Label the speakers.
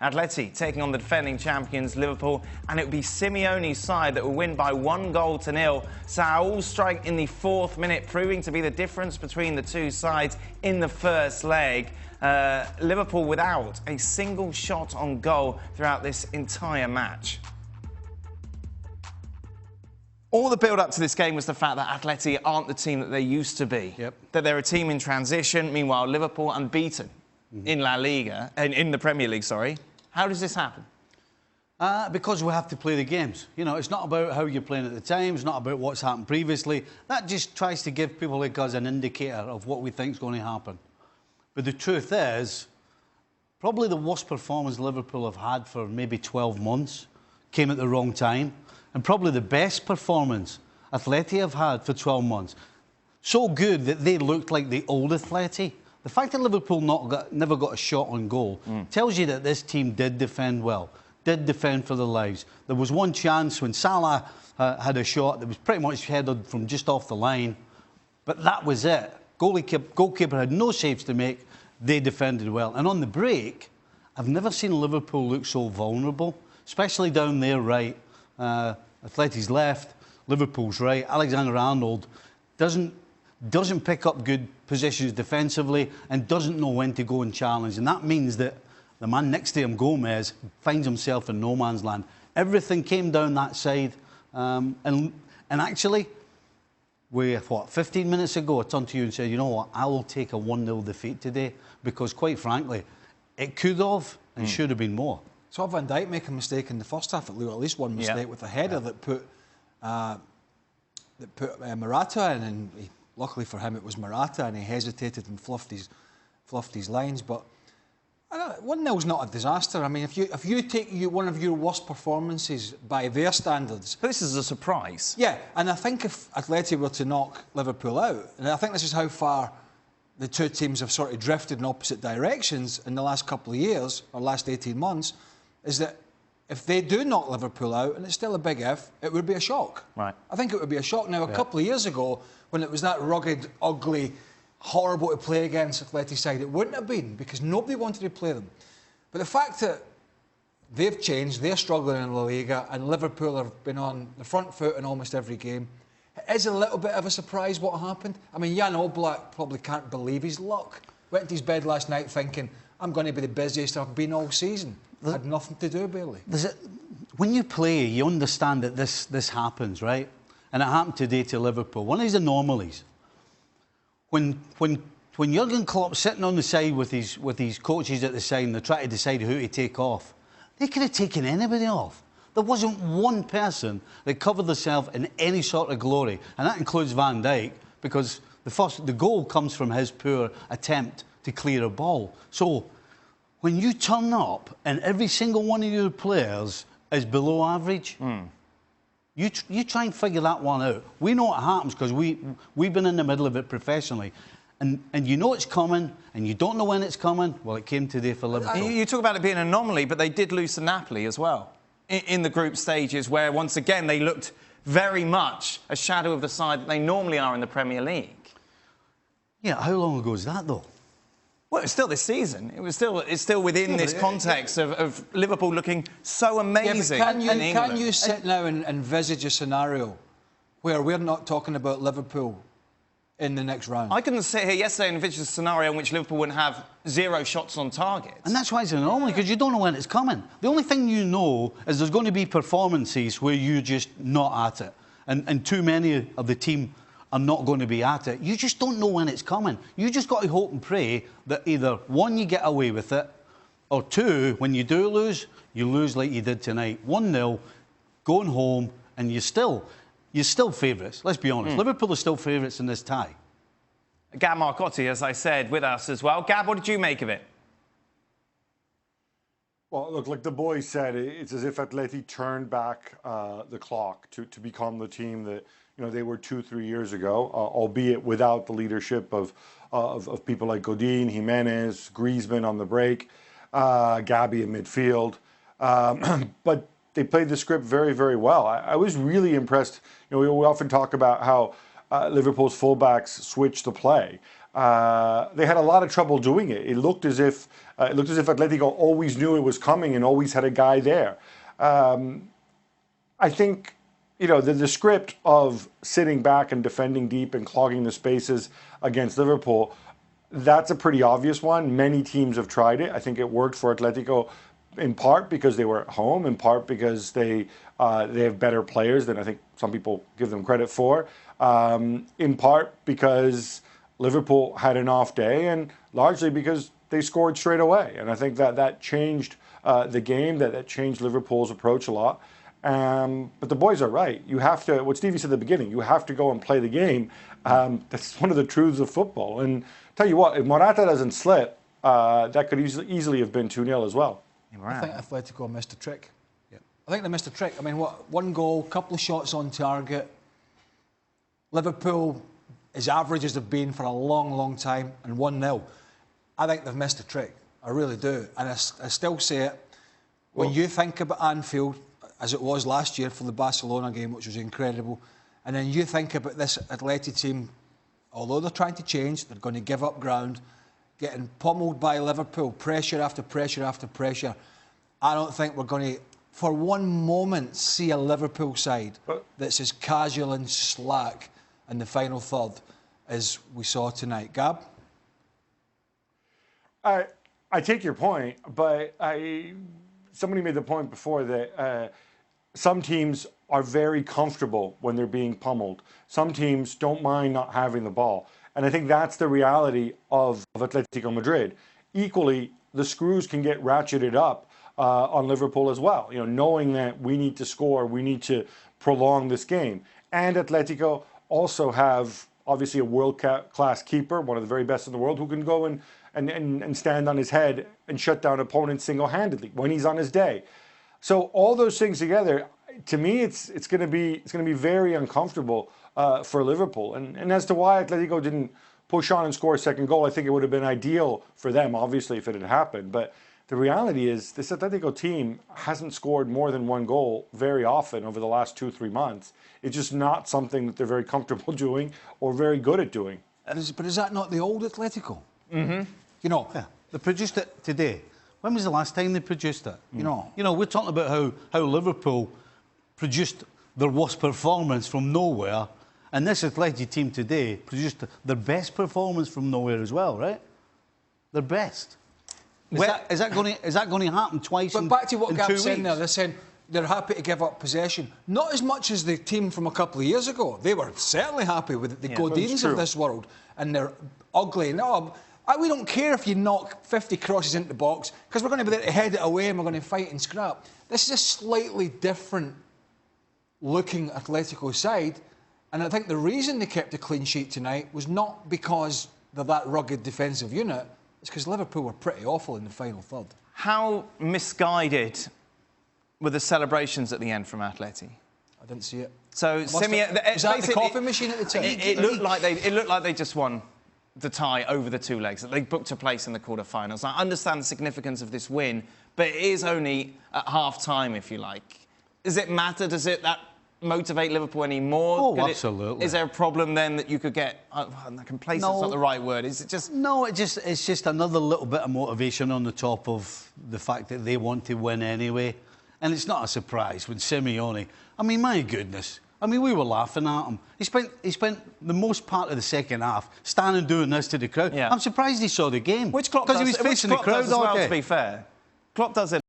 Speaker 1: Atleti taking on the defending champions Liverpool, and it would be Simeone's side that will win by 1-0. Saul strike in the 4th minute, proving to be the difference between the two sides in the first leg. Liverpool without a single shot on goal throughout this entire match. All the build-up to this game was the fact that Atleti aren't the team that they used to be.
Speaker 2: Yep.
Speaker 1: That they're a team in transition. Meanwhile, Liverpool unbeaten in La Liga, in the Premier League, sorry. How does this happen?
Speaker 2: Because we have to play the games. You know, it's not about how you're playing at the time. It's not about what's happened previously. That just tries to give people like us an indicator of what we think is going to happen. But the truth is, probably the worst performance Liverpool have had for maybe 12 months came at the wrong time. And probably the best performance Atleti have had for 12 months. So good that they looked like the old Atleti. The fact that Liverpool never got a shot on goal tells you that this team did defend well, did defend for their lives. There was one chance when Salah had a shot that was pretty much headed from just off the line, but that was it. Goalkeeper had no saves to make. They defended well. And on the break, I've never seen Liverpool look so vulnerable, especially down there right. Atleti's left, Liverpool's right. Alexander-Arnold doesn't pick up good positions defensively and doesn't know when to go and challenge. And that means that the man next to him, Gomez, finds himself in no man's land. Everything came down that side. And actually, 15 minutes ago, I turned to you and said, you know what, I will take a 1-0 defeat today because, quite frankly, it could have and should have been more.
Speaker 3: Saw Van Dijk make a mistake in the first half, at least one mistake with a header that put Morata in, and luckily for him it was Morata, and he hesitated and fluffed his lines. But 1-0's not a disaster. I mean, if you take one of your worst performances by their standards,
Speaker 1: But this is a surprise.
Speaker 3: yeah. And I think if Atleti were to knock Liverpool out, and I think this is how far the two teams have sort of drifted in opposite directions in the last couple of years or last 18 months. Is that if they do knock Liverpool out, and it's still a big if, it would be a shock.
Speaker 1: Right.
Speaker 3: I think it would be a shock. Now, a couple of years ago, when it was that rugged, ugly, horrible to play against Atleti's side, it wouldn't have been, because nobody wanted to play them. But the fact that they've changed, they're struggling in La Liga, and Liverpool have been on the front foot in almost every game, it is a little bit of a surprise what happened. I mean, Jan Oblak probably can't believe his luck. Went to his bed last night thinking, I'm going to be the busiest I've been all season. Had nothing to do, barely.
Speaker 2: When you play, you understand that this happens, right? And it happened today to Liverpool. One of these anomalies. When Jurgen Klopp's sitting on the side with his coaches at the side and they're trying to decide who to take off, they could have taken anybody off. There wasn't one person that covered themselves in any sort of glory, and that includes Van Dijk, because the goal comes from his poor attempt to clear a ball. So when you turn up and every single one of your players is below average, you try and figure that one out. We know what happens because we've been in the middle of it professionally. And you know it's coming, and you don't know when it's coming. Well, it came today for Liverpool.
Speaker 1: You talk about it being an anomaly, but they did lose to Napoli as well in the group stages, where once again they looked very much a shadow of the side that they normally are in the Premier League.
Speaker 2: Yeah, how long ago is that though?
Speaker 1: Well, it's still this season. It's still within this context of Liverpool looking so amazing.
Speaker 3: Yeah, can you sit now and envisage a scenario where we're not talking about Liverpool in the next round?
Speaker 1: I couldn't sit here yesterday and envisage a scenario in which Liverpool wouldn't have 0 shots on target.
Speaker 2: And that's why it's an anomaly, because you don't know when it's coming. The only thing you know is there's going to be performances where you're just not at it. And too many of the team are not going to be at it. You just don't know when it's coming. You just got to hope and pray that either, one, you get away with it, or two, when you do lose, you lose like you did tonight. 1-0, going home, and you're still favourites. Let's be honest. Liverpool are still favourites in this tie.
Speaker 1: Gab Marcotti, as I said, with us as well. Gab, what did you make of it?
Speaker 4: Well, look, like the boys said, it's as if Atleti turned back the clock to become the team that they were 2-3 years ago, albeit without the leadership of people like Godin, Jimenez, Griezmann on the break, Gabi in midfield. But they played the script very, very well. I was really impressed. We often talk about how Liverpool's fullbacks switch the play. they had a lot of trouble doing it. It looked as if Atletico always knew it was coming and always had a guy there. I think, the script of sitting back and defending deep and clogging the spaces against Liverpool, that's a pretty obvious one. Many teams have tried it. I think it worked for Atletico in part because they were at home, in part because they have better players than I think some people give them credit for, in part because Liverpool had an off day, and largely because they scored straight away. And I think that changed the game, that changed Liverpool's approach a lot. But the boys are right. You have to, what Stevie said at the beginning, you have to go and play the game. That's one of the truths of football. And tell you what, if Morata doesn't slip, that could easily have been 2-0 as well.
Speaker 3: I think Atletico missed a trick. Yeah. I think they missed a trick. I mean, one goal, couple of shots on target. Liverpool, as average as they've been for a long, long time, and 1-0. I think they've missed a trick. I really do. And I still say it. When you think about Anfield, as it was last year for the Barcelona game, which was incredible, and then you think about this Atleti team, although they're trying to change, they're going to give up ground, getting pummeled by Liverpool, pressure after pressure after pressure. I don't think we're going to, for one moment, see a Liverpool side that's as casual and slack in the final third as we saw tonight. Gab?
Speaker 4: I take your point, but somebody made the point before that some teams are very comfortable when they're being pummeled. Some teams don't mind not having the ball. And I think that's the reality of Atletico Madrid. Equally, the screws can get ratcheted up on Liverpool as well. Knowing that we need to score, we need to prolong this game. And Atletico also have, obviously, a world-class keeper, one of the very best in the world, who can go and stand on his head and shut down opponents single-handedly when he's on his day. So all those things together, to me, it's going to be very uncomfortable for Liverpool. And as to why Atletico didn't push on and score a second goal, I think it would have been ideal for them, obviously, if it had happened. But the reality is this Atletico team hasn't scored more than one goal very often over the last 2-3 months. It's just not something that they're very comfortable doing or very good at doing.
Speaker 3: But is that not the old Atletico?
Speaker 2: Mm-hmm. Yeah, they produced it today. When was the last time they produced it? We're talking about how Liverpool produced their worst performance from nowhere, and this Atleti team today produced their best performance from nowhere as well, right? Their best. Is that going to happen twice?
Speaker 3: But back to what Gab's saying there, they're saying they're happy to give up possession. Not as much as the team from a couple of years ago. They were certainly happy with the Godins of this world, and they're ugly. No, we don't care if you knock 50 crosses into the box, because we're going to be there to head it away and we're going to fight and scrap. This is a slightly different looking Atletico side, and I think the reason they kept a clean sheet tonight was not because they're that rugged defensive unit, it's because Liverpool were pretty awful in the final third.
Speaker 1: How misguided were the celebrations at the end from Atleti?
Speaker 3: I didn't see it.
Speaker 1: So Simeone,
Speaker 3: was that the coffee machine at the time?
Speaker 1: It looked like they just won the tie over the two legs, that they booked a place in the quarterfinals. I understand the significance of this win, but it is only at half-time, if you like. Does it matter? Does that motivate Liverpool anymore?
Speaker 2: Oh, absolutely.
Speaker 1: Is there a problem then that you could get... complacent's not the right word. Is it just...
Speaker 2: No, it's just another little bit of motivation on the top of the fact that they want to win anyway. And it's not a surprise when Simeone... I mean, my goodness. I mean, we were laughing at him. He spent the most part of the second half standing doing this to the crowd.
Speaker 1: Yeah.
Speaker 2: I'm surprised he saw the game.
Speaker 1: Which Klopp does,
Speaker 2: because he was facing the crowd
Speaker 1: as well,
Speaker 2: all day.
Speaker 1: To be fair. Klopp does it